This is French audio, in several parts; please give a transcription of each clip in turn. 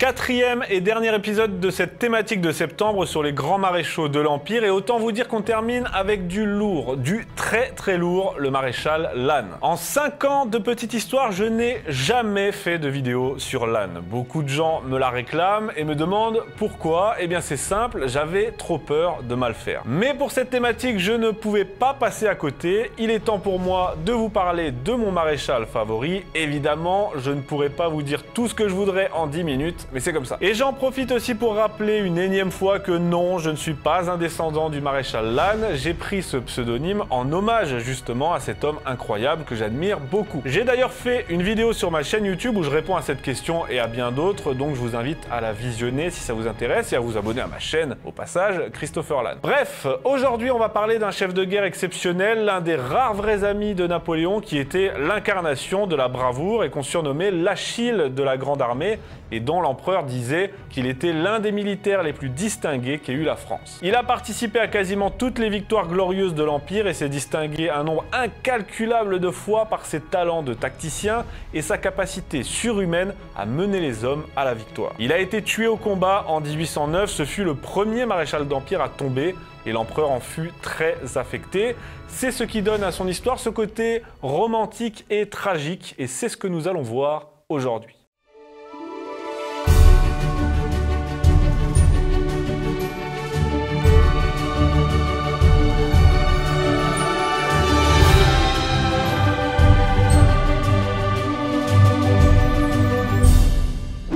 Quatrième et dernier épisode de cette thématique de septembre sur les grands maréchaux de l'Empire, et autant vous dire qu'on termine avec du lourd, du très lourd, le maréchal Lannes. En 5 ans de petite histoire, je n'ai jamais fait de vidéo sur Lannes. Beaucoup de gens me la réclament et me demandent pourquoi. Eh bien c'est simple, j'avais trop peur de mal faire. Mais pour cette thématique, je ne pouvais pas passer à côté. Il est temps pour moi de vous parler de mon maréchal favori. Évidemment, je ne pourrai pas vous dire tout ce que je voudrais en 10 minutes, mais c'est comme ça. Et j'en profite aussi pour rappeler une énième fois que non, je ne suis pas un descendant du maréchal Lannes. J'ai pris ce pseudonyme en hommage justement à cet homme incroyable que j'admire beaucoup. J'ai d'ailleurs fait une vidéo sur ma chaîne YouTube où je réponds à cette question et à bien d'autres, donc je vous invite à la visionner si ça vous intéresse et à vous abonner à ma chaîne au passage, Christopher Lannes. Bref, aujourd'hui on va parler d'un chef de guerre exceptionnel, l'un des rares vrais amis de Napoléon qui était l'incarnation de la bravoure et qu'on surnommait l'Achille de la Grande Armée, et dont l'empereur disait qu'il était l'un des militaires les plus distingués qu'ait eu la France. Il a participé à quasiment toutes les victoires glorieuses de l'Empire et s'est distingué un nombre incalculable de fois par ses talents de tacticien et sa capacité surhumaine à mener les hommes à la victoire. Il a été tué au combat en 1809, ce fut le premier maréchal d'Empire à tomber et l'empereur en fut très affecté. C'est ce qui donne à son histoire ce côté romantique et tragique, et c'est ce que nous allons voir aujourd'hui.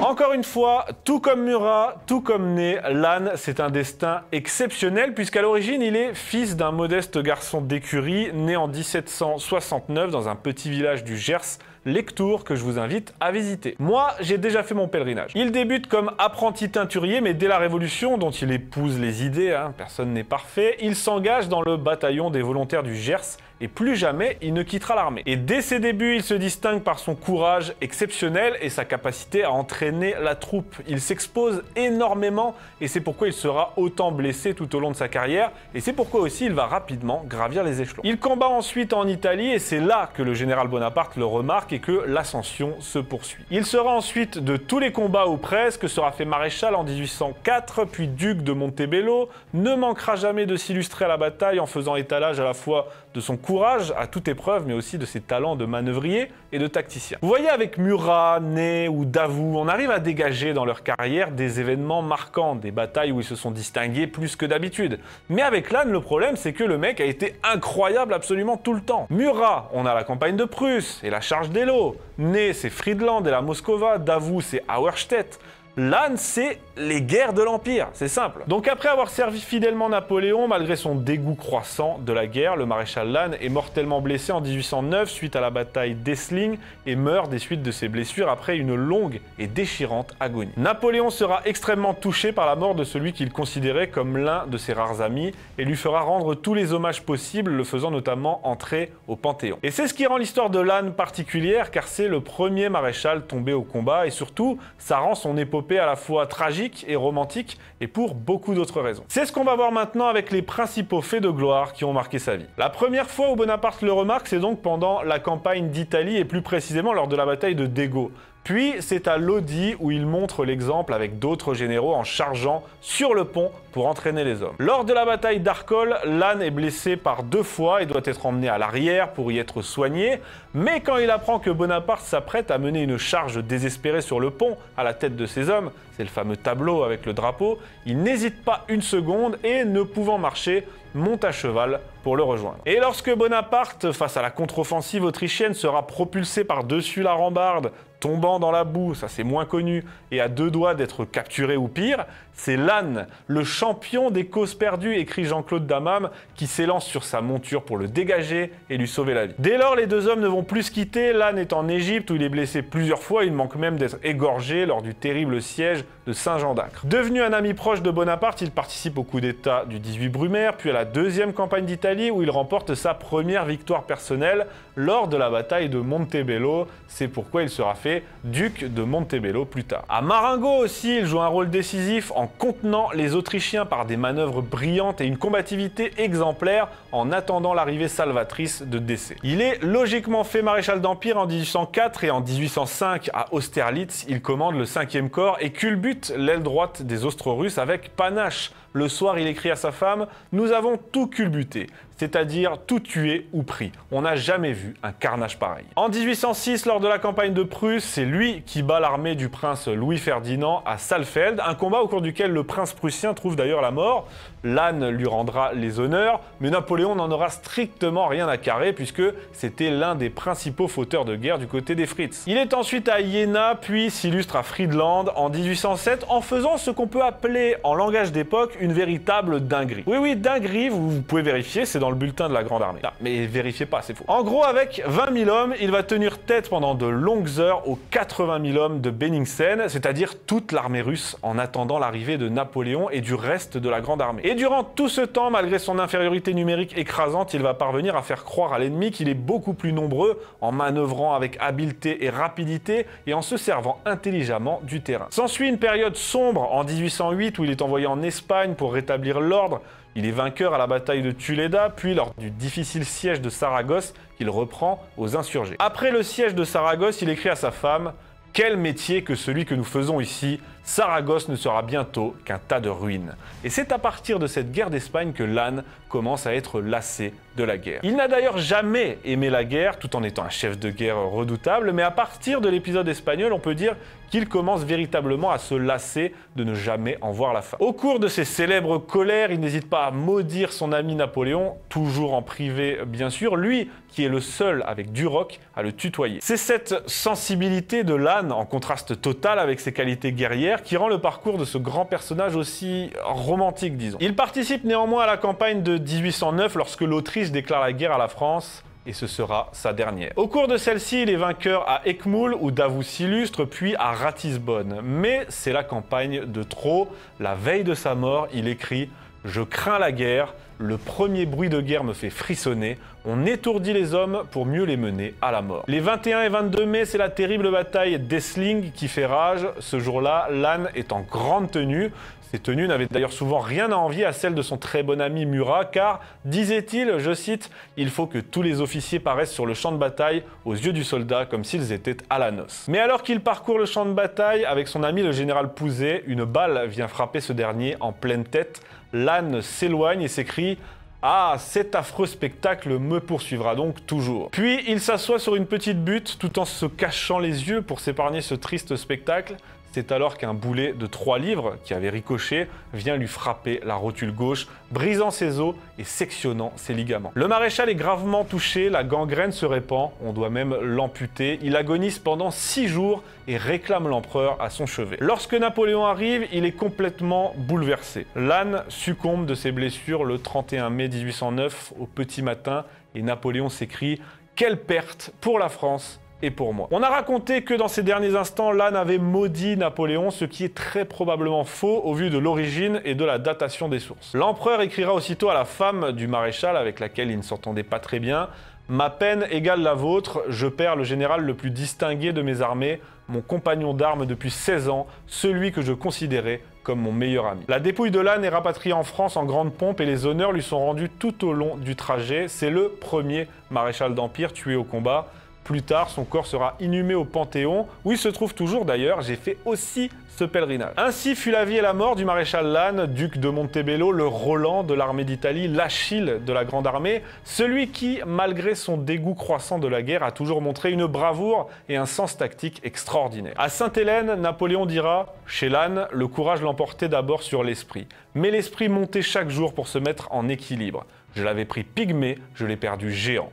Encore une fois, tout comme Murat, tout comme Ney, Lannes, c'est un destin exceptionnel puisqu'à l'origine, il est fils d'un modeste garçon d'écurie né en 1769 dans un petit village du Gers, Lectoure, que je vous invite à visiter. Moi, j'ai déjà fait mon pèlerinage. Il débute comme apprenti teinturier, mais dès la Révolution, dont il épouse les idées, personne n'est parfait, il s'engage dans le bataillon des volontaires du Gers et plus jamais il ne quittera l'armée. Et dès ses débuts, il se distingue par son courage exceptionnel et sa capacité à entraîner la troupe. Il s'expose énormément et c'est pourquoi il sera autant blessé tout au long de sa carrière, et c'est pourquoi aussi il va rapidement gravir les échelons. Il combat ensuite en Italie et c'est là que le général Bonaparte le remarque et que l'ascension se poursuit. Il sera ensuite de tous les combats ou presque, sera fait maréchal en 1804, puis duc de Montebello, ne manquera jamais de s'illustrer à la bataille en faisant étalage à la fois de son courage à toute épreuve, mais aussi de ses talents de manœuvrier et de tacticien. Vous voyez, avec Murat, Ney ou Davout, on arrive à dégager dans leur carrière des événements marquants, des batailles où ils se sont distingués plus que d'habitude. Mais avec Lannes, le problème, c'est que le mec a été incroyable absolument tout le temps. Murat, on a la campagne de Prusse et la charge d'Eylau. Ney, c'est Friedland et la Moskova. Davout, c'est Auerstedt. Lannes, c'est les guerres de l'Empire, c'est simple. Donc après avoir servi fidèlement Napoléon, malgré son dégoût croissant de la guerre, le maréchal Lannes est mortellement blessé en 1809 suite à la bataille d'Essling et meurt des suites de ses blessures après une longue et déchirante agonie. Napoléon sera extrêmement touché par la mort de celui qu'il considérait comme l'un de ses rares amis et lui fera rendre tous les hommages possibles, le faisant notamment entrer au Panthéon. Et c'est ce qui rend l'histoire de Lannes particulière, car c'est le premier maréchal tombé au combat et surtout, ça rend son épopée à la fois tragique et romantique, et pour beaucoup d'autres raisons. C'est ce qu'on va voir maintenant avec les principaux faits de gloire qui ont marqué sa vie. La première fois où Bonaparte le remarque, c'est donc pendant la campagne d'Italie et plus précisément lors de la bataille de Dego. Puis c'est à Lodi où il montre l'exemple avec d'autres généraux en chargeant sur le pont pour entraîner les hommes. Lors de la bataille d'Arcole, Lannes est blessé par 2 fois et doit être emmené à l'arrière pour y être soigné. Mais quand il apprend que Bonaparte s'apprête à mener une charge désespérée sur le pont à la tête de ses hommes, c'est le fameux tableau avec le drapeau, il n'hésite pas une seconde et, ne pouvant marcher, monte à cheval pour le rejoindre. Et lorsque Bonaparte, face à la contre-offensive autrichienne, sera propulsé par-dessus la rambarde, tombant dans la boue, ça c'est moins connu, et à 2 doigts d'être capturé ou pire, c'est Lannes, le champion des causes perdues, écrit Jean-Claude Dammam, qui s'élance sur sa monture pour le dégager et lui sauver la vie. Dès lors, les 2 hommes ne vont plus se quitter. Lannes est en Égypte où il est blessé plusieurs fois, il manque même d'être égorgé lors du terrible siège de Saint-Jean d'Acre. Devenu un ami proche de Bonaparte, il participe au coup d'État du 18 Brumaire, puis à la la deuxième campagne d'Italie où il remporte sa première victoire personnelle lors de la bataille de Montebello. C'est pourquoi il sera fait duc de Montebello plus tard. À Marengo aussi, il joue un rôle décisif en contenant les Autrichiens par des manœuvres brillantes et une combativité exemplaire en attendant l'arrivée salvatrice de Décès. Il est logiquement fait maréchal d'Empire en 1804 et en 1805 à Austerlitz, il commande le 5e corps et culbute l'aile droite des Austro-Russes avec panache. Le soir, il écrit à sa femme « Nous avons tout culbuté », c'est-à-dire tout tué ou pris. On n'a jamais vu un carnage pareil. En 1806, lors de la campagne de Prusse, c'est lui qui bat l'armée du prince Louis-Ferdinand à Saalfeld, un combat au cours duquel le prince prussien trouve d'ailleurs la mort. Lannes lui rendra les honneurs, mais Napoléon n'en aura strictement rien à carrer puisque c'était l'un des principaux fauteurs de guerre du côté des Fritz. Il est ensuite à Iéna, puis s'illustre à Friedland en 1807 en faisant ce qu'on peut appeler en langage d'époque une véritable dinguerie. Oui, dinguerie, vous pouvez vérifier, c'est dans le bulletin de la Grande Armée. Non, mais vérifiez pas, c'est faux. En gros, avec 20 000 hommes, il va tenir tête pendant de longues heures aux 80 000 hommes de Benningsen, c'est-à-dire toute l'armée russe en attendant l'arrivée de Napoléon et du reste de la Grande Armée. Et durant tout ce temps, malgré son infériorité numérique écrasante, il va parvenir à faire croire à l'ennemi qu'il est beaucoup plus nombreux en manœuvrant avec habileté et rapidité et en se servant intelligemment du terrain. S'ensuit une période sombre en 1808 où il est envoyé en Espagne pour rétablir l'ordre. Il est vainqueur à la bataille de Tuleda, puis lors du difficile siège de Saragosse qu'il reprend aux insurgés. Après le siège de Saragosse, il écrit à sa femme « Quel métier que celui que nous faisons ici, Saragosse ne sera bientôt qu'un tas de ruines. » Et c'est à partir de cette guerre d'Espagne que Lannes commence à être lassé de la guerre. Il n'a d'ailleurs jamais aimé la guerre, tout en étant un chef de guerre redoutable, mais à partir de l'épisode espagnol, on peut dire qu'il commence véritablement à se lasser de ne jamais en voir la fin. Au cours de ses célèbres colères, il n'hésite pas à maudire son ami Napoléon, toujours en privé bien sûr, lui qui est le seul avec Duroc à le tutoyer. C'est cette sensibilité de Lannes, en contraste total avec ses qualités guerrières, qui rend le parcours de ce grand personnage aussi romantique, disons. Il participe néanmoins à la campagne de 1809 lorsque l'Autriche déclare la guerre à la France, et ce sera sa dernière. Au cours de celle-ci, il est vainqueur à Eckmühl où Davout s'illustre, puis à Ratisbonne. Mais c'est la campagne de trop. La veille de sa mort, il écrit « Je crains la guerre, le premier bruit de guerre me fait frissonner, on étourdit les hommes pour mieux les mener à la mort. » Les 21 et 22 mai, c'est la terrible bataille d'Essling qui fait rage. Ce jour-là, Lannes est en grande tenue. Ces tenues n'avaient d'ailleurs souvent rien à envier à celles de son très bon ami Murat, car, disait-il, je cite, « Il faut que tous les officiers paraissent sur le champ de bataille aux yeux du soldat comme s'ils étaient à la noce. » Mais alors qu'il parcourt le champ de bataille avec son ami le général Pouzet, une balle vient frapper ce dernier en pleine tête. Lannes s'éloigne et s'écrie « Ah, cet affreux spectacle me poursuivra donc toujours. » Puis il s'assoit sur une petite butte tout en se cachant les yeux pour s'épargner ce triste spectacle. C'est alors qu'un boulet de 3 livres, qui avait ricoché, vient lui frapper la rotule gauche, brisant ses os et sectionnant ses ligaments. Le maréchal est gravement touché, la gangrène se répand, on doit même l'amputer. Il agonise pendant 6 jours et réclame l'empereur à son chevet. Lorsque Napoléon arrive, il est complètement bouleversé. Lannes succombe de ses blessures le 31 mai 1809 au petit matin et Napoléon s'écrie « Quelle perte pour la France !» et pour moi. On a raconté que dans ces derniers instants, Lannes avait maudit Napoléon, ce qui est très probablement faux au vu de l'origine et de la datation des sources. L'empereur écrira aussitôt à la femme du maréchal avec laquelle il ne s'entendait pas très bien « Ma peine égale la vôtre, je perds le général le plus distingué de mes armées, mon compagnon d'armes depuis 16 ans, celui que je considérais comme mon meilleur ami. » La dépouille de Lannes est rapatriée en France en grande pompe et les honneurs lui sont rendus tout au long du trajet. C'est le premier maréchal d'Empire tué au combat. Plus tard, son corps sera inhumé au Panthéon, où il se trouve toujours d'ailleurs, j'ai fait aussi ce pèlerinage. Ainsi fut la vie et la mort du maréchal Lannes, duc de Montebello, le Roland de l'armée d'Italie, l'Achille de la Grande Armée, celui qui, malgré son dégoût croissant de la guerre, a toujours montré une bravoure et un sens tactique extraordinaire. À Sainte-Hélène, Napoléon dira « Chez Lannes, le courage l'emportait d'abord sur l'esprit. Mais l'esprit montait chaque jour pour se mettre en équilibre. Je l'avais pris pygmée, je l'ai perdu géant.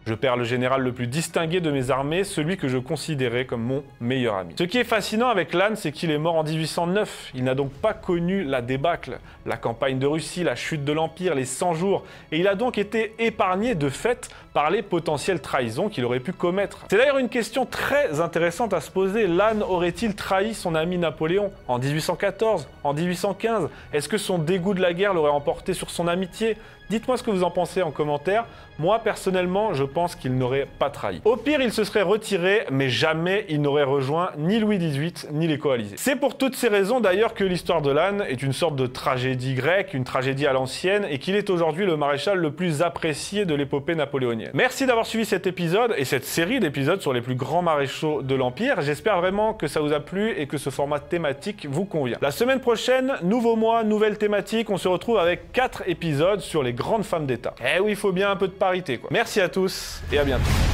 Je perds le général le plus distingué de mes armées, celui que je considérais comme mon meilleur ami. » Ce qui est fascinant avec Lannes, c'est qu'il est mort en 1809. Il n'a donc pas connu la débâcle, la campagne de Russie, la chute de l'Empire, les 100 jours. Et il a donc été épargné de fait par les potentielles trahisons qu'il aurait pu commettre. C'est d'ailleurs une question très intéressante à se poser. Lannes aurait-il trahi son ami Napoléon en 1814, en 1815? Est-ce que son dégoût de la guerre l'aurait emporté sur son amitié? Dites-moi ce que vous en pensez en commentaire. Moi, personnellement, je pense qu'il n'aurait pas trahi. Au pire, il se serait retiré, mais jamais il n'aurait rejoint ni Louis XVIII, ni les coalisés. C'est pour toutes ces raisons d'ailleurs que l'histoire de Lannes est une sorte de tragédie grecque, une tragédie à l'ancienne, et qu'il est aujourd'hui le maréchal le plus apprécié de l'épopée napoléonienne. Merci d'avoir suivi cet épisode et cette série d'épisodes sur les plus grands maréchaux de l'Empire. J'espère vraiment que ça vous a plu et que ce format thématique vous convient. La semaine prochaine, nouveau mois, nouvelle thématique. On se retrouve avec 4 épisodes sur les grandes femmes d'État. Eh oui, il faut bien un peu de parité, quoi. Merci à tous et à bientôt.